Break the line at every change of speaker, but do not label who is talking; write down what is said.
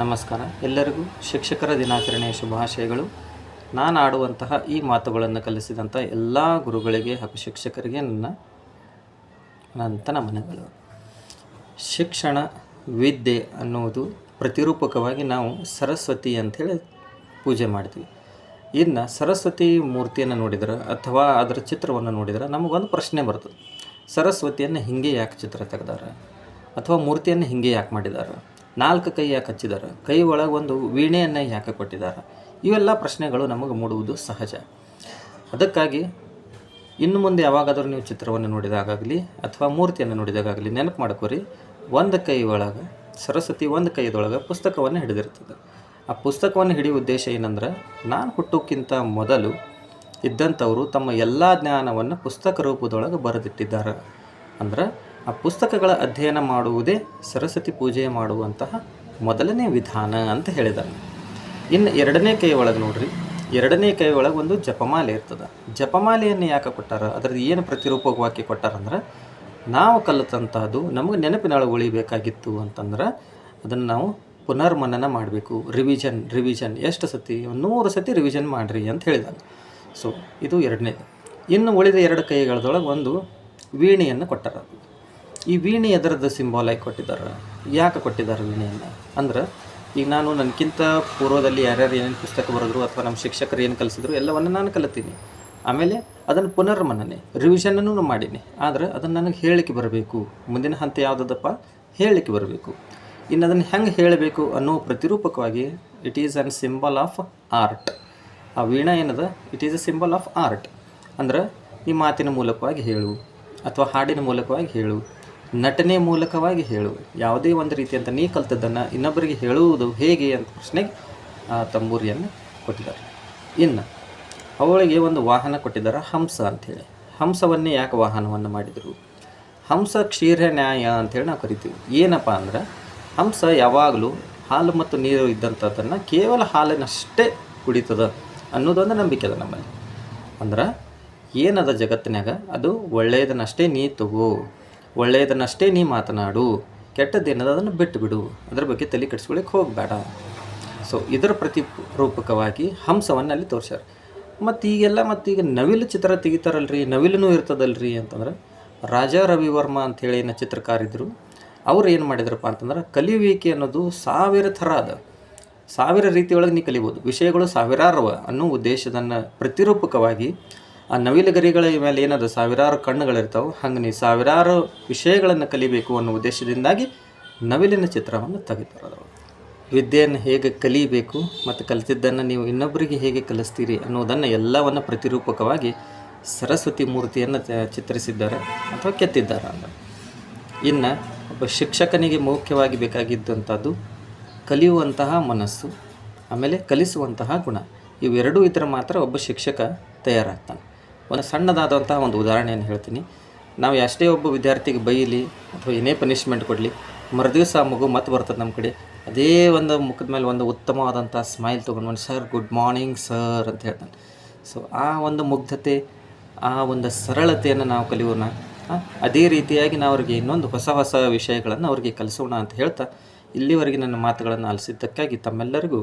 ನಮಸ್ಕಾರ. ಎಲ್ಲರಿಗೂ ಶಿಕ್ಷಕರ ದಿನಾಚರಣೆಯ ಶುಭಾಶಯಗಳು. ನಾನು ಆಡುವಂತಹ ಈ ಮಾತುಗಳನ್ನು ಕಲಿಸಿದಂಥ ಎಲ್ಲ ಗುರುಗಳಿಗೆ ಹಾಗೂ ಶಿಕ್ಷಕರಿಗೆ ನನ್ನ ನಮನಗಳು. ಶಿಕ್ಷಣ ವಿದ್ಯೆ ಅನ್ನುವುದು ಪ್ರತಿರೂಪಕವಾಗಿ ನಾವು ಸರಸ್ವತಿ ಅಂಥೇಳಿ ಪೂಜೆ ಮಾಡ್ತೀವಿ. ಇನ್ನು ಸರಸ್ವತಿ ಮೂರ್ತಿಯನ್ನು ನೋಡಿದ್ರೆ ಅಥವಾ ಅದರ ಚಿತ್ರವನ್ನು ನೋಡಿದ್ರೆ ನಮಗೊಂದು ಪ್ರಶ್ನೆ ಬರ್ತದೆ. ಸರಸ್ವತಿಯನ್ನು ಹಿಂಗೆ ಯಾಕೆ ಚಿತ್ರ ತೆಗೆದಾರೆ ಅಥವಾ ಮೂರ್ತಿಯನ್ನು ಹಿಂಗೆ ಯಾಕೆ ಮಾಡಿದ್ದಾರೆ, 4 ಕೈ ಯಾಕೆ ಹಚ್ಚಿದ್ದಾರೆ, ಕೈ ಒಳಗೆ ಒಂದು ವೀಣೆಯನ್ನು ಯಾಕೆ ಕೊಟ್ಟಿದ್ದಾರೆ, ಇವೆಲ್ಲ ಪ್ರಶ್ನೆಗಳು ನಮಗೆ ಮೂಡುವುದು ಸಹಜ. ಅದಕ್ಕಾಗಿ ಇನ್ನು ಮುಂದೆ ಯಾವಾಗಾದರೂ ನೀವು ಚಿತ್ರವನ್ನು ನೋಡಿದಾಗಲಿ ಅಥವಾ ಮೂರ್ತಿಯನ್ನು ನೋಡಿದಾಗಲಿ ನೆನಪು ಮಾಡ್ಕೊರಿ, ಒಂದು ಕೈ ಒಳಗೆ ಸರಸ್ವತಿ ಒಂದು ಕೈದೊಳಗೆ ಪುಸ್ತಕವನ್ನು ಹಿಡಿದಿರ್ತದೆ. ಆ ಪುಸ್ತಕವನ್ನು ಹಿಡಿಯುವ ಉದ್ದೇಶ ಏನಂದ್ರೆ, ನಾನು ಹುಟ್ಟೋಕ್ಕಿಂತ ಮೊದಲು ಇದ್ದಂಥವರು ತಮ್ಮ ಎಲ್ಲ ಜ್ಞಾನವನ್ನು ಪುಸ್ತಕ ರೂಪದೊಳಗೆ ಬರೆದಿಟ್ಟಿದ್ದಾರೆ. ಅಂದ್ರೆ ಆ ಪುಸ್ತಕಗಳ ಅಧ್ಯಯನ ಮಾಡುವುದೇ ಸರಸ್ವತಿ ಪೂಜೆ ಮಾಡುವಂತಹ ಮೊದಲನೇ ವಿಧಾನ ಅಂತ ಹೇಳಿದ್ದಾರೆ. ಇನ್ನು ಎರಡನೇ ಕೈ ಒಳಗೆ ನೋಡ್ರಿ, ಎರಡನೇ ಕೈ ಒಳಗೆ ಒಂದು ಜಪಮಾಲೆ ಇರ್ತದೆ. ಜಪಮಾಲೆಯನ್ನು ಯಾಕೆ ಕೊಟ್ಟಾರ, ಅದ್ರದ್ದು ಏನು ಪ್ರತಿರೂಪವಾಗಿ ಕೊಟ್ಟಾರಂದ್ರೆ, ನಾವು ಕಲಿತಂಥದ್ದು ನಮಗೆ ನೆನಪಿನೊಳಗೆ ಉಳಿಬೇಕಾಗಿತ್ತು ಅಂತಂದ್ರೆ ಅದನ್ನು ನಾವು ಪುನರ್ಮನನ ಮಾಡಬೇಕು. ರಿವಿಷನ್ ಎಷ್ಟು ಸತಿ, 100 ಸತಿ ರಿವಿಷನ್ ಮಾಡಿರಿ ಅಂತ ಹೇಳಿದಾಗ. ಸೊ ಇದು ಎರಡನೇದು. ಇನ್ನು ಉಳಿದ 2 ಕೈಗಳದೊಳಗೆ ಒಂದು ವೀಣೆಯನ್ನು ಕೊಟ್ಟಾರ. ಈ ವೀಣೆ ಎದರದ್ದು ಸಿಂಬಾಲ್ ಆಗಿ ಕೊಟ್ಟಿದ್ದಾರೆ, ಯಾಕೆ ಕೊಟ್ಟಿದ್ದಾರೆ ವೀಣೆಯನ್ನು ಅಂದ್ರೆ, ಈಗ ನಾನು ನನಗಿಂತ ಪೂರ್ವದಲ್ಲಿ ಯಾರ್ಯಾರು ಏನೇನು ಪುಸ್ತಕ ಬರೆದ್ರು ಅಥವಾ ನಮ್ಮ ಶಿಕ್ಷಕರು ಏನು ಕಲಿಸಿದ್ರು ಎಲ್ಲವನ್ನು ನಾನು ಕಲಿತೀನಿ. ಆಮೇಲೆ ಅದನ್ನು ಪುನರ್ಮನನೆ ರಿವಿಷನನ್ನು ಮಾಡೀನಿ. ಆದರೆ ಅದನ್ನು ನನಗೆ ಹೇಳಲಿಕ್ಕೆ ಬರಬೇಕು. ಮುಂದಿನ ಹಂತ ಯಾವುದಪ್ಪ, ಹೇಳಲಿಕ್ಕೆ ಬರಬೇಕು. ಇನ್ನು ಅದನ್ನು ಹೆಂಗೆ ಹೇಳಬೇಕು ಅನ್ನೋ ಪ್ರತಿರೂಪಕವಾಗಿ it is an symbol of art. ಆ ವೀಣಾ ಏನದ, it is a symbol of art. ಅಂದ್ರೆ ಈ ಮಾತಿನ ಮೂಲಕವಾಗಿ ಹೇಳು ಅಥವಾ ಹಾಡಿನ ಮೂಲಕವಾಗಿ ಹೇಳು, ನಟನೆ ಮೂಲಕವಾಗಿ ಹೇಳು, ಯಾವುದೇ ಒಂದು ರೀತಿಯಂತ ನೀ ಕಲ್ತದ್ದನ್ನು ಇನ್ನೊಬ್ಬರಿಗೆ ಹೇಳುವುದು ಹೇಗೆ ಅಂತ ಪ್ರಶ್ನೆಗೆ ಆ ತಂಬೂರಿಯನ್ನು ಕೊಟ್ಟಿದ್ದಾರೆ. ಇನ್ನು ಅವಳಿಗೆ ಒಂದು ವಾಹನ ಕೊಟ್ಟಿದ್ದಾರೆ, ಹಂಸ ಅಂಥೇಳಿ. ಹಂಸವನ್ನೇ ಯಾಕೆ ವಾಹನವನ್ನು ಮಾಡಿದರು, ಹಂಸ ಕ್ಷೀರ ನ್ಯಾಯ ಅಂಥೇಳಿ ನಾವು ಕರಿತೀವಿ. ಏನಪ್ಪ ಅಂದ್ರೆ, ಹಂಸ ಯಾವಾಗಲೂ ಹಾಲು ಮತ್ತು ನೀರು ಇದ್ದಂಥದ್ದನ್ನು ಕೇವಲ ಹಾಲಿನಷ್ಟೇ ಕುಡಿತದ ಅನ್ನೋದೊಂದು ನಂಬಿಕೆ ಅದ ನಮ್ಮಲ್ಲಿ. ಅಂದ್ರೆ ಏನದ ಜಗತ್ತಿನಾಗ, ಅದು ಒಳ್ಳೆಯದನ್ನಷ್ಟೇ ನೀ ತಗೋ, ಒಳ್ಳೆಯದನ್ನಷ್ಟೇ ನೀ ಮಾತನಾಡು, ಕೆಟ್ಟದ್ದೇನದ ಅದನ್ನು ಬಿಟ್ಟು ಬಿಡು, ಅದ್ರ ಬಗ್ಗೆ ತಲೆ ಕೆಡಿಸ್ಕೊಳ್ಳಿಕ್ಕೆ ಹೋಗಬೇಡ. ಸೊ ಇದರ ಪ್ರತಿರೂಪಕವಾಗಿ ಹಂಸವನ್ನು ಅಲ್ಲಿ ತೋರಿಸ್ಯಾರ. ಮತ್ತು ಈಗ ನವಿಲು ಚಿತ್ರ ತೆಗಿತಾರಲ್ರಿ, ನವಿಲೂ ಇರ್ತದಲ್ರಿ ಅಂತಂದ್ರೆ, ರಾಜಾ ರವಿವರ್ಮ ಅಂಥೇಳಿ ಏನೋ ಚಿತ್ರಕಾರಿದ್ರು. ಅವ್ರು ಏನು ಮಾಡಿದ್ರಪ್ಪ ಅಂತಂದ್ರೆ, ಕಲಿಯುವಿಕೆ ಅನ್ನೋದು 1000 ಥರ ಅದ, 1000 ರೀತಿಯೊಳಗೆ ನೀ ಕಲಿಬೋದು, ವಿಷಯಗಳು 1000 ಅನ್ನೋ ಉದ್ದೇಶದನ್ನು ಪ್ರತಿರೂಪಕವಾಗಿ ಆ ನವಿಲುಗರಿಗಳ ಮೇಲೆ ಏನದು 1000 ಕಣ್ಣುಗಳಿರ್ತಾವೆ, ಹಂಗೆ ನೀ 1000 ವಿಷಯಗಳನ್ನು ಕಲಿಬೇಕು ಅನ್ನೋ ಉದ್ದೇಶದಿಂದಾಗಿ ನವಿಲಿನ ಚಿತ್ರವನ್ನು ತೆಗಿತಾರೆ. ವಿದ್ಯೆಯನ್ನು ಹೇಗೆ ಕಲಿಬೇಕು ಮತ್ತು ಕಲಿತಿದ್ದನ್ನು ನೀವು ಇನ್ನೊಬ್ಬರಿಗೆ ಹೇಗೆ ಕಲಿಸ್ತೀರಿ ಅನ್ನೋದನ್ನು ಎಲ್ಲವನ್ನು ಪ್ರತಿರೂಪಕವಾಗಿ ಸರಸ್ವತಿ ಮೂರ್ತಿಯನ್ನು ಚಿತ್ರಿಸಿದ್ದಾರೆ ಅಥವಾ ಕೆತ್ತಿದ್ದಾರೆ. ಅಂದರೆ ಇನ್ನು ಒಬ್ಬ ಶಿಕ್ಷಕನಿಗೆ ಮುಖ್ಯವಾಗಿ ಬೇಕಾಗಿದ್ದಂಥದ್ದು ಕಲಿಯುವಂತಹ ಮನಸ್ಸು, ಆಮೇಲೆ ಕಲಿಸುವಂತಹ ಗುಣ. ಇವೆರಡೂ ಇದ್ದರೆ ಮಾತ್ರ ಒಬ್ಬ ಶಿಕ್ಷಕ ತಯಾರಾಗ್ತಾನೆ. ಒಂದು ಸಣ್ಣದಾದಂತಹ ಒಂದು ಉದಾಹರಣೆಯನ್ನು ಹೇಳ್ತೀನಿ. ನಾವು ಎಷ್ಟೇ ಒಬ್ಬ ವಿದ್ಯಾರ್ಥಿಗೆ ಬೈಲಿ ಅಥವಾ ಏನೇ ಪನಿಷ್ಮೆಂಟ್ ಕೊಡಲಿ, ಮರುದಿವಸ ಆ ಮಗು ಮತ್ತೆ ಬರ್ತದೆ ನಮ್ಮ ಕಡೆ, ಅದೇ ಒಂದು ಮುಖದ ಮೇಲೆ ಒಂದು ಉತ್ತಮವಾದಂಥ ಸ್ಮೈಲ್ ತೊಗೊಂಡು ಸರ್ ಗುಡ್ ಮಾರ್ನಿಂಗ್ ಸರ್ ಅಂತ ಹೇಳ್ತಾನೆ. ಸೊ ಆ ಒಂದು ಮುಗ್ಧತೆ, ಆ ಒಂದು ಸರಳತೆಯನ್ನು ನಾವು ಕಲಿಯೋಣ. ಅದೇ ರೀತಿಯಾಗಿ ನಾವು ಅವ್ರಿಗೆ ಇನ್ನೊಂದು ಹೊಸ ವಿಷಯಗಳನ್ನು ಅವ್ರಿಗೆ ಕಲಿಸೋಣ ಅಂತ ಹೇಳ್ತಾ ಇಲ್ಲಿವರೆಗೆ ನನ್ನ ಮಾತುಗಳನ್ನು ಆಲಿಸಿದ್ದಕ್ಕಾಗಿ ತಮ್ಮೆಲ್ಲರಿಗೂ